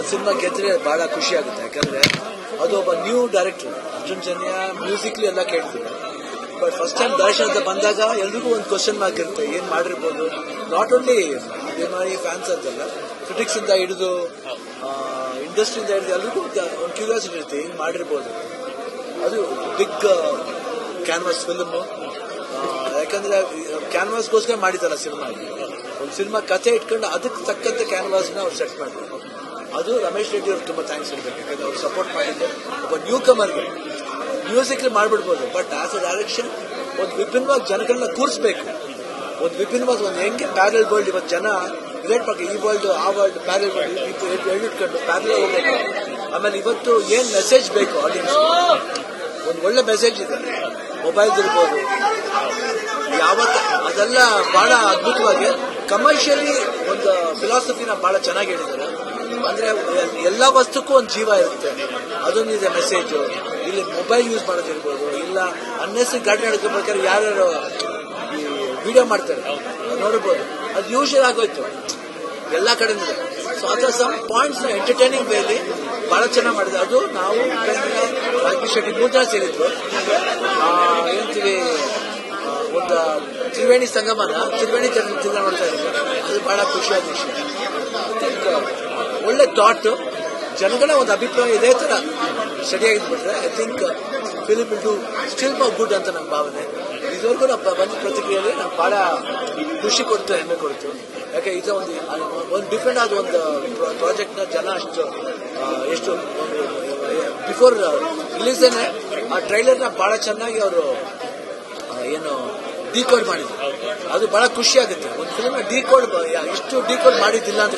Cinema ಗೆದ್ರೆ ಬಹಳ ಖುಷಿ ಆಗುತ್ತೆ. ಯಾಕಂದ್ರೆ ಅದು ಒಬ್ಬ new director Arjun Janya musically ಎಲ್ಲ ಕೇಳ್ತೀವಿ. ಬಟ್ ಫಸ್ಟ್ ಟೈಮ್ ದರ್ಶನ್ ಅಂತ ಬಂದಾಗ ಎಲ್ರಿಗೂ ಒಂದು ಕ್ವಶನ್ ಮಾರ್ಕ್ ಇರುತ್ತೆ, ಏನ್ ಮಾಡಿರ್ಬೋದು. ನಾಟ್ ಓನ್ಲಿ ಫ್ಯಾನ್ಸ್ ಅಂತಲ್ಲ, ಕ್ರಿಟಿಕ್ಸ್ ಇಂದ ಹಿಡಿದು ಇಂಡಸ್ಟ್ರಿಯಿಂದ ಹಿಡಿದು ಎಲ್ರಿಗೂ ಒಂದು ಕ್ಯೂರಿಯಾಸಿಟಿ ಇರುತ್ತೆ, ಏನ್ ಮಾಡಿರ್ಬೋದು. ಅದು ಬಿಗ್ ಕ್ಯಾನ್ವಾಸ್ ಫಿಲ್ಮ್. ಯಾಕಂದ್ರೆ ಕ್ಯಾನ್ವಾಸ್ಗೋಸ್ಕರ ಮಾಡಿದಾರ ಸಿನಿಮಾ. ಒಂದು ಸಿನಿಮಾ ಕಥೆ ಇಟ್ಕೊಂಡು ಅದಕ್ಕೆ ತಕ್ಕಂತೆ ಕ್ಯಾನ್ವಾಸ್ನ ಅವ್ರು ಸೆಟ್ ಮಾಡಿದ್ರು. ಅದು ರಮೇಶ್ ರೆಡ್ಡಿ ಅವ್ರಿಗೆ ತುಂಬಾ ಥ್ಯಾಂಕ್ಸ್ ಹೇಳ್ಬೇಕು. ಯಾಕಂದ್ರೆ ಅವ್ರು ಸಪೋರ್ಟ್ ಮಾಡಿದ್ದು ಒಬ್ಬ ನ್ಯೂ ಕಮರ್ಗೆ ಮ್ಯೂಸಿಕ್ ಮಾಡ್ಬಿಡ್ಬೋದು, ಬಟ್ ಆಸ್ ಎ ಡೈರೆಕ್ಷನ್ ಒಂದು ವಿಭಿನ್ನವಾಗಿ ಜನಗಳನ್ನ ಕೂರಿಸಬೇಕು. ಒಂದು ವಿಭಿನ್ನವಾಗಿ ಒಂದು ಹೆಂಗೆ ಪ್ಯಾರಲ್ ವರ್ಲ್ಡ್ ಇವತ್ತು ಜನ ರಿಲೇಟ್ ಮಾಡಿ, ಈ ವರ್ಲ್ಡ್ ಆ ವರ್ಲ್ಡ್ ಪ್ಯಾರಲ್ ವರ್ಲ್ಡ್ ಇಟ್ಕೊಂಡು ಪ್ಯಾರಲ್ ಹೋಗ್ಬೇಕು. ಆಮೇಲೆ ಇವತ್ತು ಏನ್ ಮೆಸೇಜ್ ಬೇಕು ಆಡಿಯನ್ಸ್, ಒಂದು ಒಳ್ಳೆ ಮೆಸೇಜ್ ಇದೆ. ಮೊಬೈಲ್ಸ್ ಇರ್ಬೋದು, ಯಾವತ್ತ ಅದೆಲ್ಲ ಬಹಳ ಅದ್ಭುತವಾಗಿ ಕಮರ್ಷಿಯಲಿ ಒಂದು ಫಿಲಾಸಫಿನ ಬಹಳ ಚೆನ್ನಾಗಿ ಹೇಳಿದ್ದಾರೆ. ಅಂದ್ರೆ ಎಲ್ಲಾ ವಸ್ತುಕ್ಕೂ ಒಂದು ಜೀವ ಇರುತ್ತೆ, ಅದೊಂದಿದೆ ಮೆಸೇಜ್. ಇಲ್ಲಿ ಮೊಬೈಲ್ ಯೂಸ್ ಮಾಡೋದಿರ್ಬೋದು, ಇಲ್ಲ ಅನ್ನೆಸರಿ ಗಾಡಿ ನಡ್ಕೋಬೇಕಾದ್ರೆ ಯಾರ್ಯಾರು ಈ ವಿಡಿಯೋ ಮಾಡ್ತಾರೆ ನೋಡಬಹುದು, ಅದು ಯೂಶಲ್ ಆಗೋಯ್ತು ಎಲ್ಲಾ ಕಡೆಯಿಂದ. ಸೊ ಅದರ ಸಮ್ ಪಾಯಿಂಟ್ಸ್ ಎಂಟರ್ಟೈನಿಂಗ್ ವೇಲಿ ಬಹಳ ಚೆನ್ನಾಗಿ ಮಾಡಿದೆ. ಅದು ನಾವು ರಾಜೇಶ್ ಶೆಟ್ಟಿ 3 ಜನ ಸೇರಿದ್ರು. ಹೇಳ್ತೀವಿ ಒಂದು ತ್ರಿವೇಣಿ ಸಂಗಮನ ತ್ರಿವೇಣಿ ತಿಂಗಳ ಮಾಡ್ತಾ ಇದ್ದೀವಿ. ಅದು ಬಹಳ ಖುಷಿಯಾದ ವಿಷಯ. ಒಳ್ಳೆ ಥಾಟ್, ಜನಗಳ ಒಂದು ಅಭಿಪ್ರಾಯ ಇದೇ ತರ ಸರಿಯಾಗಿದ್ಬಿಟ್ರೆ I think film will do still more good ಅಂತ ನನ್ನ ಭಾವನೆ. ಇದುವರೆಗೂ ನಾವು ಬಂದ ಪ್ರತಿಕ್ರಿಯೆಯಲ್ಲಿ ನಾವು ಬಹಳ ಖುಷಿ ಕೊಡ್ತು, ಹೆಮ್ಮೆ ಕೊಡ್ತು. ಯಾಕೆ ಇದು ಒಂದು ಡಿಫ್ರೆಂಟ್ ಆದ ಒಂದು ಪ್ರಾಜೆಕ್ಟ್ ನ ಜನ ಎಷ್ಟು ಬಿಫೋರ್ ರಿಲೀಸೇನೆ ಆ ಟ್ರೈಲರ್ ನ ಬಹಳ ಚೆನ್ನಾಗಿ ಅವರು ಏನು ಡಿಕೋಡ್ ಮಾಡಿದ್ರು. ಅದು ಬಹಳ ಖುಷಿ ಆಗುತ್ತೆ. ಒಂದು ಫಿಲ್ಮ್ ಡಿಕೋಡ್ ಇಷ್ಟು ಡಿಕೋಡ್ ಮಾಡಿದ್ದಿಲ್ಲ ಅಂತ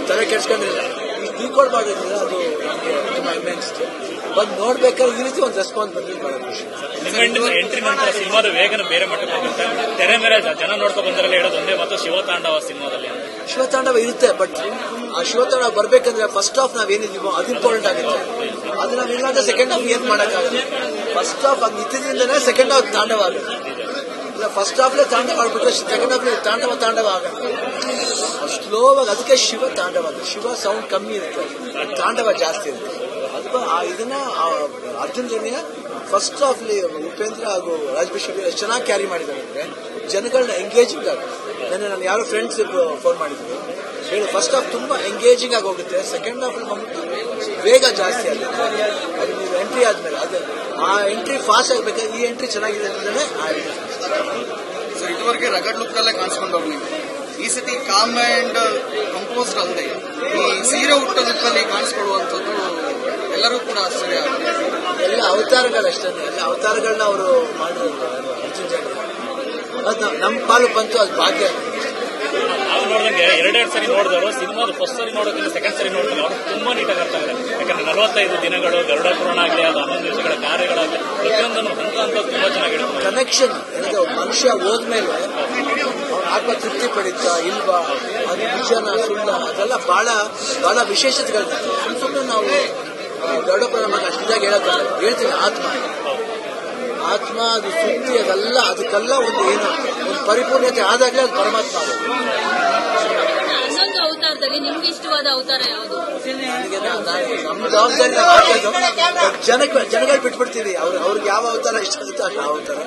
ತಲೆ ಕೆಡ್ಸ್ಕೊಂಡಿಲ್ಲ, ಇಷ್ಟು ಡಿಕೋಡ್ ಮಾಡಿದ್ರೆ ಅದು ನಮಗೆ ತುಂಬಾ ಹೆಮ್ಮೆ ಅನಿಸ್ತು. ಬಂದು ನೋಡ್ಬೇಕಾದ್ರೆ ಈ ರೀತಿ ಒಂದು ರೆಸ್ಪಾನ್ಸ್ ಬಂದಿದ್ದು ಬಹಳ ಖುಷಿ. ಎಂಟ್ರಿ ನಂತರ ಸಿನಿಮಾದ ವೇಗನ ಬೇರೆ ಮಟ್ಟಕ್ಕೆ ಹೋಗುತ್ತೆ. ತೆರೆ ಮೇಲೆ ಜನ ನೋಡ್ಕೊ ಬಂದರಲ್ಲಿ ಹೇಳೋದು ಒಂದೇ ಮತ್ತು ಶಿವತಾಂಡವ ಸಿನಿಮಾದಲ್ಲಿ ಶಿವತಾಂಡವ ಇರುತ್ತೆ. ಬಟ್ ಆ ಶಿವತಾಂಡವ ಬರ್ಬೇಕಂದ್ರೆ ಫಸ್ಟ್ ಹಾಫ್ ನಾವೇನಿದೀವೋ ಅದು ಇಂಪಾರ್ಟೆಂಟ್ ಆಗುತ್ತೆ. ಅದು ನಾವು ಇಲ್ಲಾಂದ್ರೆ ಸೆಕೆಂಡ್ ಹಾಫ್ ಏನ್ ಮಾಡಕ್ಕಾಗಲ್ಲ. ಫಸ್ಟ್ ಹಾಫ್ ಅದು ನಿಂತಿದ್ರಿಂದನೇ ಸೆಕೆಂಡ್ ಹಾಫ್ ತಾಂಡವ ಆಗುತ್ತೆ. ಇಲ್ಲ ಫಸ್ಟ್ ಹಾಫ್ಲೇ ತಾಂಡವ ಆಗ್ಬಿಟ್ರೆ ಸೆಕೆಂಡ್ ಹಾಫ್ಲಿ ತಾಂಡವ ಆಗಲ್ಲ. ಸ್ಲೋವಾಗಿ ಅದಕ್ಕೆ ಶಿವ ತಾಂಡವ ಆಗುತ್ತೆ. ಶಿವ ಸೌಂಡ್ ಕಮ್ಮಿ ಇರುತ್ತೆ, ತಾಂಡವ ಜಾಸ್ತಿ ಇರುತ್ತೆ. ಅಥವಾ ಇದನ್ನ ಅರ್ಜುನ್ ಜನ್ಯ ಫಸ್ಟ್ ಹಾಫ್ಲಿ ಉಪೇಂದ್ರ ಹಾಗೂ ರಾಜೇಶ್ ಶೆಟ್ಟಿ ಎಷ್ಟು ಚೆನ್ನಾಗಿ ಕ್ಯಾರಿ ಮಾಡಿದ್ದಾರೆ ಅಂದ್ರೆ ಜನಗಳನ್ನ ಎಂಗೇಜಿಂಗ್ ಆಗುತ್ತೆ. ನಾನು ಯಾರೋ ಫ್ರೆಂಡ್ಸ್ ಫೋನ್ ಮಾಡಿದ್ರು, ಹೇಳಿ ಫಸ್ಟ್ ಹಾಫ್ ತುಂಬಾ ಎಂಗೇಜಿಂಗ್ ಆಗಿ ಹೋಗುತ್ತೆ, ಸೆಕೆಂಡ್ ಹಾಫ್ ಬಂದ್ಬಿಟ್ಟು ವೇಗ ಜಾಸ್ತಿ ಆಗುತ್ತೆ. ಅದು ನೀವು ಎಂಟ್ರಿ ಆದ್ಮೇಲೆ ಅದು ಆ ಎಂಟ್ರಿ ಫಾಸ್ಟ್ ಆಗ್ಬೇಕಾದ್ರೆ ಈ ಎಂಟ್ರಿ ಚೆನ್ನಾಗಿದೆ ಅಂತಂದ್ರೆ ಸರ್ ಇದುವರೆಗೆ ರಗಡ್ ಲುಕ್ ಅಲ್ಲೇ ಕಾಣಿಸ್ಕೊಂಡು ಹೋಗ್ಲಿ, ಈ ಸತಿ ಕಾಮ್ ಅಂಡ್ ಕಂಪೋಸ್ಡ್ ಅಲ್ಲದೆ ಈ ಸೀರೆ ಹುಟ್ಟ ಲುಕ್ಕಲ್ಲಿ ಕಾಣಿಸ್ಕೊಳ್ಳುವಂಥದ್ದು ಎಲ್ಲರೂ ಕೂಡ ಆಶ್ಚರ್ಯ ಆಗುತ್ತೆ. ಎಲ್ಲ ಅವತಾರಗಳಷ್ಟೇ, ಎಲ್ಲ ಅವತಾರಗಳನ್ನ ಅವರು ಮಾಡಿದ್ರು ಅರ್ಜುನ್ ಜನ್ಯ. ಅದು ನಮ್ಮ ಪಾಲು ಬಂತು, ಅದು ಭಾಗ್ಯ. ನಾವು ನೋಡಿದಂಗೆ 2 ಸರಿ ನೋಡಿದವರು ಸಿನಿಮಾದ ಫಸ್ಟ್ ಸರಿ ನೋಡೋದ್ರಿಂದ ಸೆಕೆಂಡ್ ಸರಿ ನೋಡಿದ್ರೆ ಅವ್ರು ತುಂಬಾ ನೀಟಾಗಿ ಅರ್ಥ ಆಗುತ್ತೆ. ಯಾಕಂದ್ರೆ 45 ದಿನಗಳು ಗರುಡ ಪುರಾಣ ಆಗಲಿ, ಅದು 11 ದಿವಸಗಳ ಕಾರ್ಯಗಳಾಗಲಿ, ಪ್ರತಿಯೊಂದನ್ನು ಹಂತ ತುಂಬಾ ಚೆನ್ನಾಗಿ ಹೇಳ್ತಾರೆ. ಕನೆಕ್ಷನ್ ಏನಿದೆ, ಮನುಷ್ಯ ಹೋದ್ಮೇಲೆ ಅವ್ನ ಆತ್ಮ ತೃಪ್ತಿ ಪಡಿತಾ ಇಲ್ವಾ, ಅದು ನಿಜನ ಸುಳ್ಳ, ಅದೆಲ್ಲ ಬಹಳ ಬಹಳ ವಿಶೇಷತೆಗಳಿದೆ. ಸುಮ್ಮನೆ ನಾವು ಗರುಡ ಪುರಾಣ ಅಷ್ಟಿದಾಗ ಹೇಳ್ತೀವಿ ಆತ್ಮ ಅದು ಸುದ್ದಿ, ಅದೆಲ್ಲ ಅದಕ್ಕೆಲ್ಲ ಒಂದು ಏನು ಒಂದು ಪರಿಪೂರ್ಣತೆ ಆದಾಗಲೇ ಅದು ಪರಮಾತ್ಮ. ಇನ್ನೊಂದು ಅವತಾರದಲ್ಲಿ ನಿಮ್ಗೆ ಇಷ್ಟವಾದ ಅವತಾರ ಯಾವುದು? ನಮ್ಮ ಜವಾಬ್ದಾರಿ ಜನಗಳು ಬಿಟ್ಬಿಡ್ತೀವಿ, ಅವ್ರಿಗೆ ಯಾವ ಅವತಾರ ಇಷ್ಟ ಆಗುತ್ತೋ ಅಷ್ಟು ಅವತಾರ.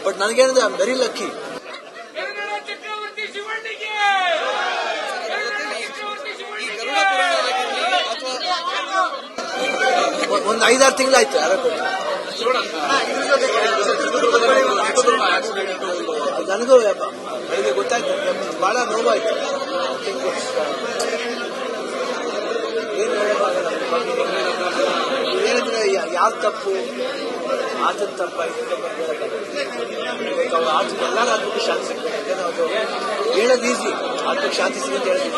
ಬಟ್ ನನಗೇನಂದ್ರೆ ಐ ಆಮ್ ವೆರಿ ಲಕ್ಕಿ. ಒಂದು 5-6 ತಿಂಗಳಾಯ್ತು ಯಾರೋ ಕೊಟ್ಟು. ನನಗೂ ಬೆಳಿಗ್ಗೆ ಗೊತ್ತಾಯ್ತು, ಬಹಳ ನೋವಾಯ್ತು. ಏನಂದ್ರೆ ಯಾವ ತಪ್ಪು ಆತನ ತಪ್ಪ ಎಲ್ಲರೂ ಆತ್ಮಕ್ಕೆ ಶಾಂತಿ ಸಿಗ್ತದೆ. ಅದು ಹೇಳೋದು ಈಸಿ, ಆತ್ಮಕ್ಕೆ ಶಾಂತಿ ಸಿಗುತ್ತೆ ಹೇಳೋದು.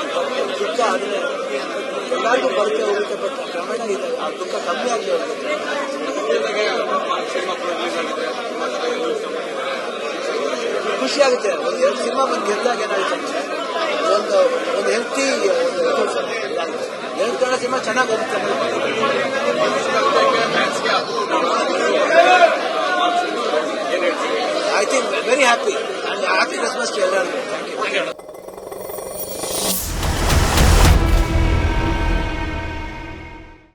ದುಃಖ ಅದನ್ನೇ ಎಲ್ಲರಿಗೂ ಬರುತ್ತೆ ಹೋಗುತ್ತೆ, ಬಟ್ ಕ್ರಮೇಣ ಇದೆ ಆ ದುಃಖ ಕಮ್ಮಿ ಆಗಿ ಹೋಗುತ್ತೆ. ಖುಷಿ ಆಗುತ್ತೆ. ಒಂದು 2 ಸಿನಿಮಾ ಬಂದು ಗೆದ್ದಾಗ ಏನಾಗುತ್ತೆ ಒಂದು ಹೆಲ್ತಿ 2 ಕನ್ನಡ ಸಿನಿಮಾ ಚೆನ್ನಾಗಿ ಹೋಗುತ್ತೆ.